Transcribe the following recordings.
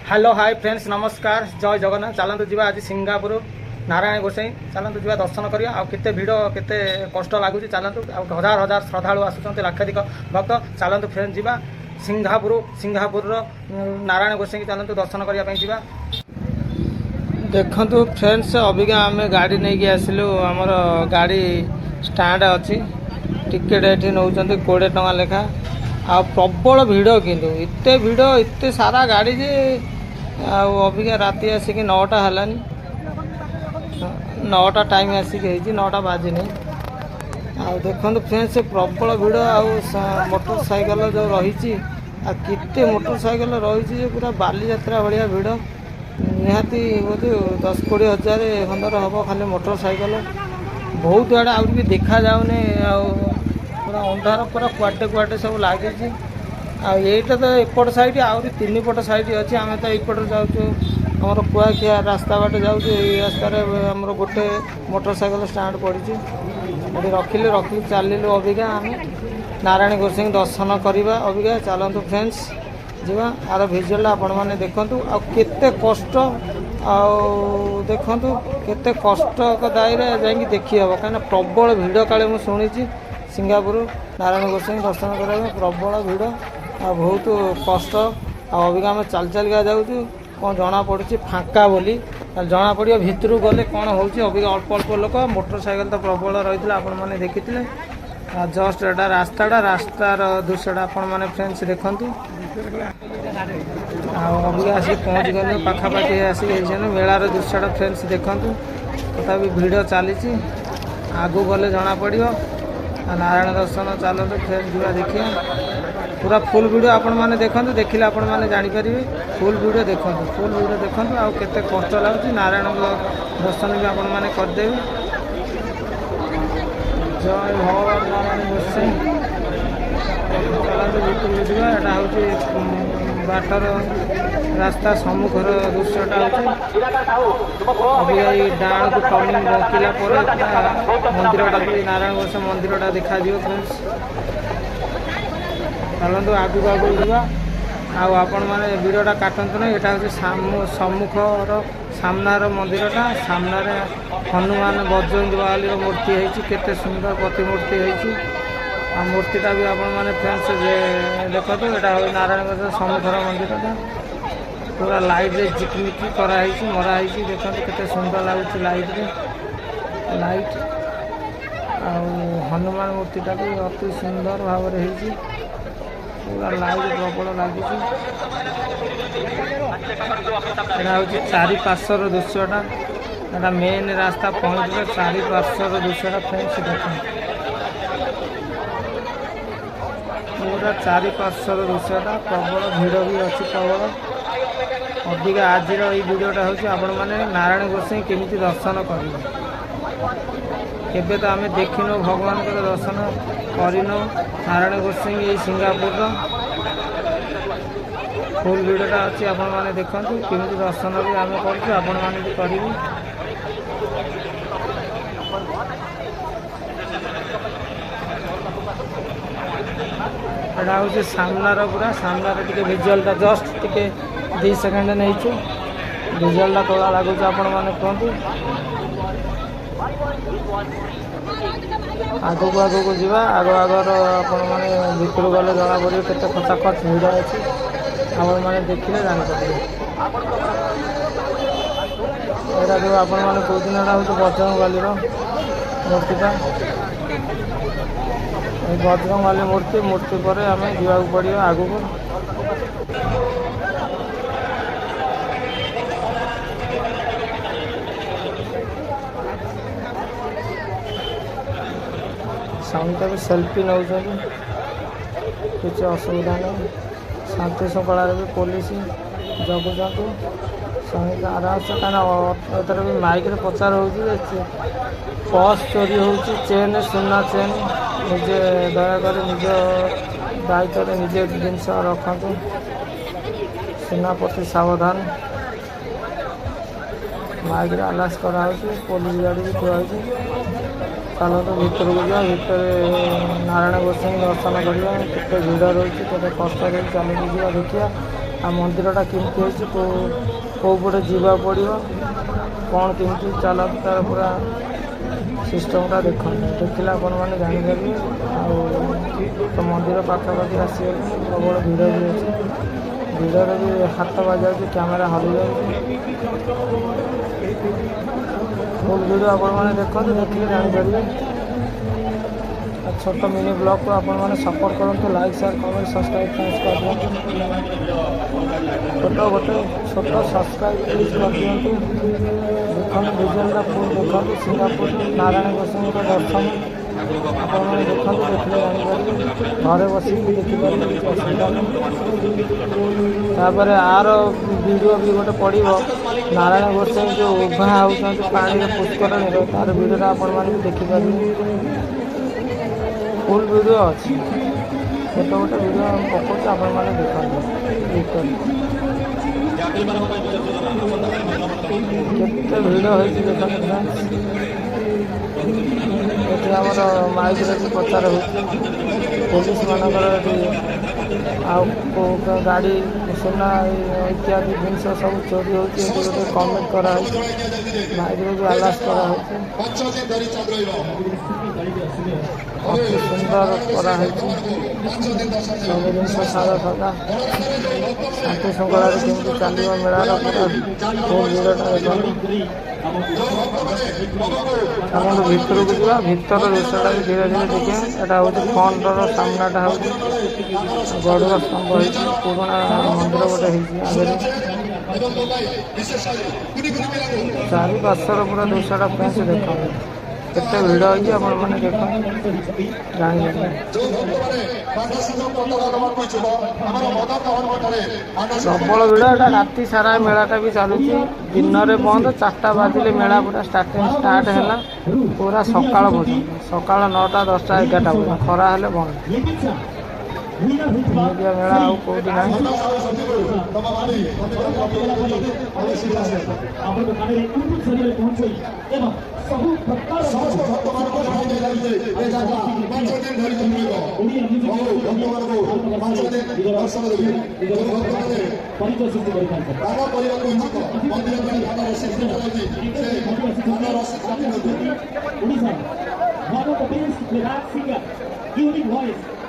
Hello hi friends नमस्कार जय जगन्नाथ चलतु जी आज सिंगापुर नारायण गोसाई चलतु जी दर्शन करिया केते भिड़ केते कष्ट लगुच चलतु हजार हजार श्रद्धा आसुँच लक्षाधिक भक्त चलतु फ्रेंड्स जी सिंगापुर नारायण गोसाई चलतु दर्शन करने जा देखु फ्रेंड्स अबिका आम गाड़ी नहीं आसिलु आमर गाड़ी स्टाण्ड अच्छी टिकेट ये नौ 20 टଙ୍କା लेखा आ प्रबल भिड़ किंतु इत्ते भिड़ इत्ते सारा गाड़ी जे अबिका राति आसिक 9टा हेलानी 9टा टाइम आसिक 9टा बाजिनी आ देखो फ्रेंड्स प्रबल भिड़ आ मोटरसाइकेल जो रही केते मोटरसाइकेल रही पूरा बालीयात्रा भाया भिड़ निहाती बोधे 10-20 हजार खंडर हम खाली मोटरसाइकेल बहुत आड़े आउट भी देखा जाऊनी पूरा अंधार पूरा क्वाटे क्वाटे सब लगे आईटा तो एपट साइड आहरी 3 पट साइड अच्छी आम तो यपट जाऊँ आमर कुआखिया रास्ता बाट जाऊँ रास्तार आमर गोटे मोटरसाइकेल स्टाण्ड पड़ी रखिले रखिले चलू अबिका आम नारायण गोसाई दर्शन करवा अबिका चलतु फ्रेंड्स जीवा आर भिजुआल आपण मैंने देखूँ आते कष्ट देखु केते कष्ट दायरे जाकि देखी हम कहीं प्रबल भिड़ काले मुझे शुणी सिंगापुर नारायण गोसाई दर्शन करने प्रबल भिड़ आ बहुत कष्ट अबिका आम चल चलिका जाऊँ कौन जना पड़ी फाँका बोली जना पड़ो भितर गले कौन हो अबिका अल्प अल्प लोक मोटरसाइकेल तो प्रबल रही आपण मैंने देखी जस्ट एटा रास्तार दृश्यटा आपण मैंने फ्रेंड्स देखूँ अबिका आसिक पहुँच गले पाखापाखि आसिक मेलार दृश्यटा फ्रेंड्स देखूँ तथापि भिड़ चली आगू गले जना पड़ो नारायण दर्शन चलते फ्रेंड्स जा देखिए पूरा फुल वीडियो आपण मैंने देखते देखिले आपण मैंने जानीपर फुल वीडियो देखते आउ केते कष्ट लगुच नारायण दर्शन भी आपण मैंने करदेवे जय भगवान नारायण गोसाई चलते भितर जावा यहाँ हूँ बाटर रास्ता सम्मुखर दृश्यटा अभी डाण को टर्निंग बंकिला मंदिरटा भी नारायण गोसाई मंदिरटा देखा फ्रेंड्स चलतु आगू आगू जा आपण मैंने वीडियोटा काटतु ना यहाँ हूँ सम्मुखर सामनार मंदिरटा सामने हनुमान बजरंग बली मूर्ति होते सुंदर प्रतिमूर्ति होती आ मूर्तिटा भी आपण मैंने फ्रेंड्स देखो यहाँ हूँ नारायण गोसाई सम्मुखर मंदिरटा पूरा लाइट रे जिकमिकी कराई मराई देखो केते सुंदर लगुच लाइट आ हनुमान मूर्तिटा भी अति सुंदर भाव पूरा लाइट प्रबल लगी हूँ चारिपार्श्वर दृश्यटा यहाँ मेन रास्ता पहुँचे चारिपार्श्वर दृश्यटा फ्रेंड्स देखो पूरा चारिपार्श्वर दृश्यटा प्रबल भिड़ भी अच्छी प्रबल अधिका आज वीडियोटा हूँ आपण मैंने नारायण गोसाई केमी दर्शन करें केबे तो आम देखिनु भगवान के दर्शन करिनु नारायण गोसाई ये सिंगापुर फुल वीडियोटा अच्छी आपण मैंने देखते केमी दर्शन भी आम कर भी करें यहाँ हूँ सामनार पूरा सामनार टे भिजुआलटा जस्ट टे 2 सेकेंड नहीं भिजुआलटा कला लगुच आपण मैंने कहतु आगक आगक जा आग आगर आपण मैंने भितर गले जना पड़े के खचाखच भिड़ अच्छी आपण मैंने देखिले जानीपर यहाँ जो आपण मैंने कौन यहाँ हूँ बजरंग बलीर मूर्तिटा बजरंग बली मूर्ति पर आम जावाक पड़ो आगू स्वामीटा भी सेल्फी नौ किसी असुविधा नहीं शांति शृंखला भी पुलिस जगुच स्वामी आराम से कहीं भी माइक पचार हो पर्स चोरी हो चेन सुना चेन निजे दयाकर निज दायित्व निजे जिनस रखु सुना प्रति सावधान माइक आलास कराई पुलिस गाड़ी भी थी चलते भितर को जा भितर नारायण गोसाई दर्शन करवा केते भिड़ रही कष्ट रही चलिए जा देखिए आ मंदिरटा केमती होइछि को पटे जीवा पड़ो कौन केमती चला तार पूरा सिस्टमटा देखिले आपण मैंने जानीपारे। तो मंदिर पाखापाखि आसगले प्रबल भिड़ भी अच्छे भिड़े भी हाथ बाजा कैमेरा हली जाए फुल वीडियो आपण मैंने देखते देखिए जानीपारे। छोट मिनी ब्लॉग को आपण मैंने सपोर्ट करूँ like share comment subscribe please कर दिखाँ गोटे छोट सब्सक्राइब प्लीज कर दिखाँ देखते विजुअल फुल देखते सिंगापुर नारायण गोसाई दर्शन आपण मैंने देखते देखिले जानीपारे घरे बस देखिपारे किसी असुविधा नहीं। आर वीडियो भी गोटे पड़ो नारायण गोसाई जो उभा होती पानी पुष्करणी तार वीडियोटा आपण मैंने देखिपारे फुल वीडियो अच्छी गोटे गोटे वीडियो पकाऊँ आपण मैंने देखते केते भिड़ होती देखते ये आमर माइक भी प्रचार हो पुलिस मानकर गाड़ी सुना इत्यादि जिनस सब चोरी होती गोटे कमेंट कराई माइक भी आलास कराई अति सुंदर कराई सब जिन सारा सदा शांति श्रृंखला केमती चलो मेलार पूरा फुल भिड़टा देखते भितर को जा भितर दृश्यटा भी धीरे धीरे देखिए यहाँ हूँ फ्रंटर सामनाटा हूँ गढ़ुआ स्तंभ हो पुराणा मंदिर गोटे आगे चारि पार्श्वर पूरा दृश्यटा फ्रेंड्स देखते केते भिड़ होती आपण मैंने देख जानी प्रबल भिड़ एटा राति सारा मेलाटा भी चलुची दिन में बंद 4टा बाजिले मेला पूरा स्टार्ट है पूरा सकाल पर्यटन सकाल 9टा 10टा 11टा पर्यटन खरा हेले बंद मेला आउ कौटी ना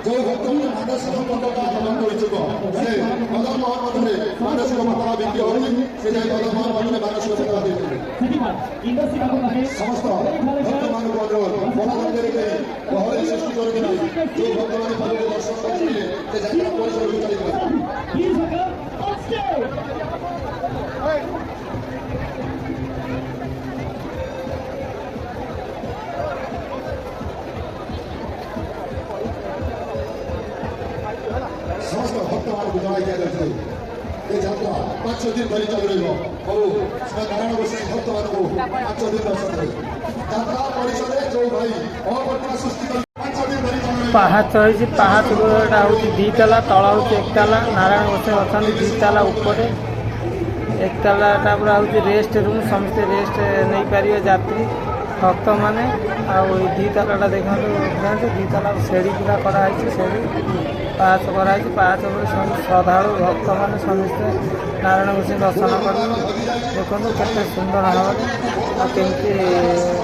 जो भक्तों मानसिक मानसिक मात्रा व्यक्ति होगी से मानसिक समस्त भक्त मान सृष्टि जो भक्त मान समस्त भक्त मान जनाई दिया ये यात्रा 5 दिन धरी चल रही नारायण गोसाई भक्त मान 5 दिन दर्शन यात्रा परिषद जो भाई अवर्तमान सृष्टि 5 दिन धरी चल रही पाहाच रही पाहाच गोटा हूँ 2 ताला तला हूँ 1 ताला नारायण गोसाई अच्छा 2 ताला उपर 1 तालाटा पूरा हूँ रेस्ट रूम समस्ते रेस्ट नहीं पारे यात्री भक्त मैंने आउ 2 तालाटा देखते फ्रेंड्स 2 ताला सेड़ी पूरा कराई सेड़ी पाहाच कराई पाहाच श्रद्धालु भक्त मैंने समस्ते नारायण गोसाई दर्शन कर देखो केते सुंदर भाव केमती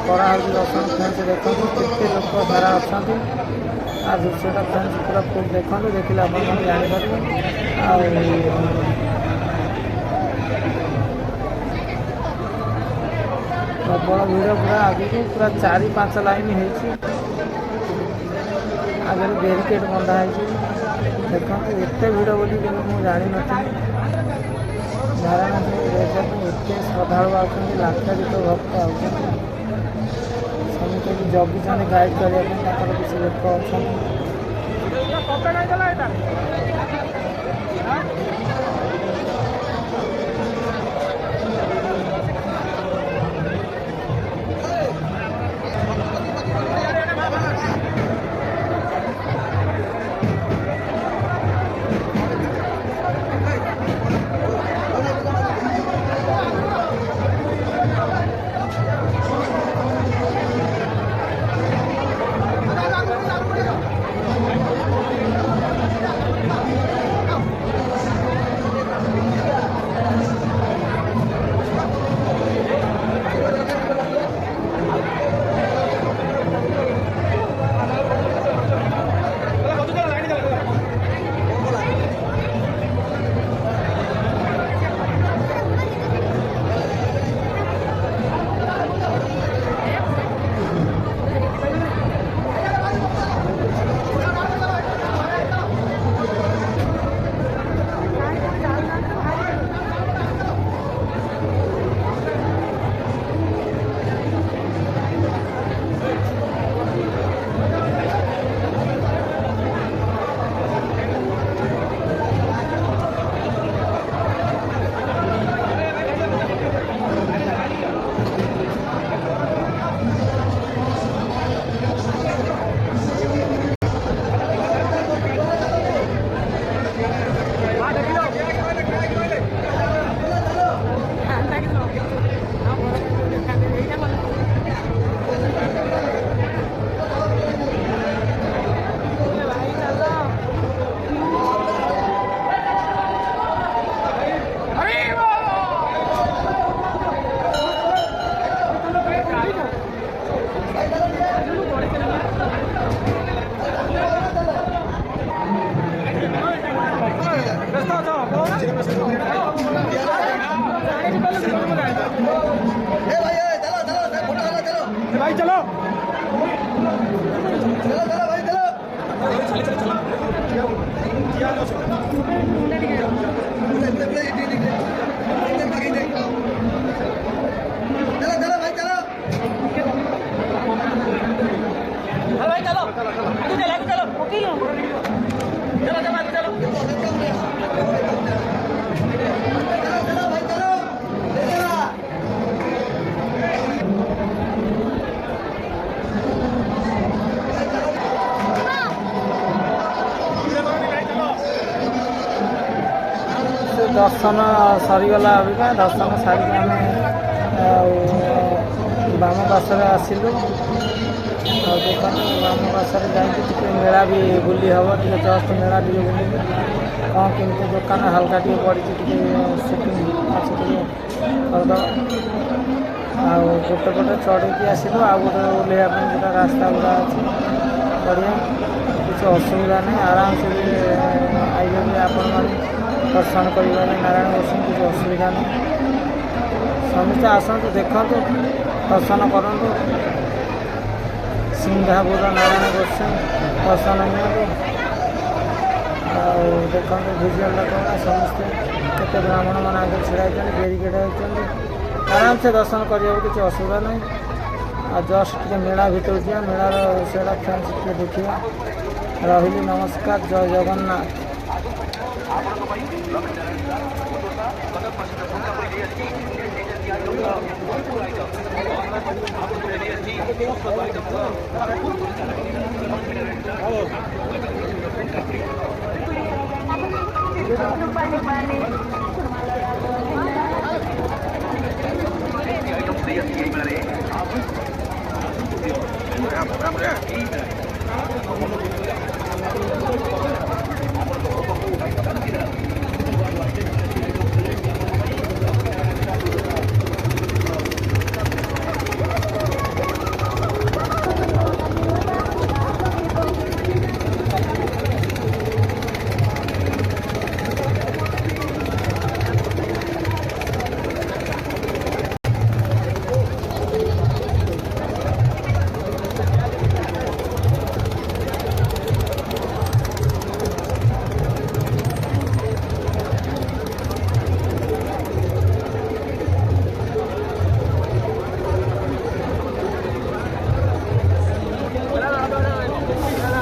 कराई दर्शन फ्रेंड्स देखो केते लोक सारा अच्छा आ दृश्यटा फ्रेंड्स पूरा फुल देखो देखिले आप जानीपारे प्रबल भिड़ पूरा आगे पूरा 4-5 लाइन हो आगे बैरिकेड बंधा है देखो एत भिड़ बोली मुझे जानी नारायण एत श्रद्धालु आते लाक्षाधिक भक्त आते समस्त जगी गाइड करने किसी लोक अच्छा भाई चलो से दर्शन सरीगला अबिका दर्शन सारिक आम बाम पार्श्वे आसिलु देख बाम पार्श्वे जाके मेला भी बुली हम टे जस्ट मेला टे बुले कौन केमती दुकान हल्का टे पड़ी सुटिंग अच्छे करद गोटे गोटे चढ़ी आसलु आ गोटे ओह्लैया जो रास्ता गुड़ा अच्छे बढ़िया किसी असुविधा नहीं आराम से आइले भी आपण मैंने दर्शन कर नारायण दर्शन किसी असुविधा नहीं समस्ते आसतु देखु दर्शन करूँ सिंगापुर नारायण दर्शन दर्शन नियंतु देखो भिजुआल समस्ते केते ब्राह्मण मैंने आगे छिड़ा बेरिकेड होती आराम से दर्शन करा किसी असुविधा नहीं आ जस्ट टे मेला भर जा मेलार विषयटा फ्रेंड्स टे देखा रही नमस्कार जय जगन्नाथ।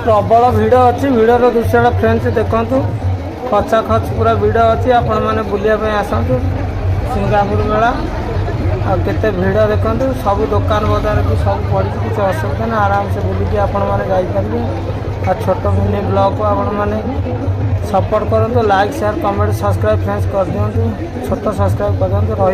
प्रबल भिड़ अच्छी भिड़र दृश्य फ्रेंड्स देखु खचा खच पूरा भिड़ अच्छी आपण मैंने बुलाया आसतु सिंगापुर मेला आते भिड़ देखु सब दुकान बजार भी सब पड़ी किसी असुविधा ना आराम से बुलिकी आपण मैंने जापारे आ छोट मिनी ब्लॉग को आपण मैंने सपोर्ट करूँ like share comment subscribe friends कर दिंतु छोट सब्सक्राइब कर दिंतु।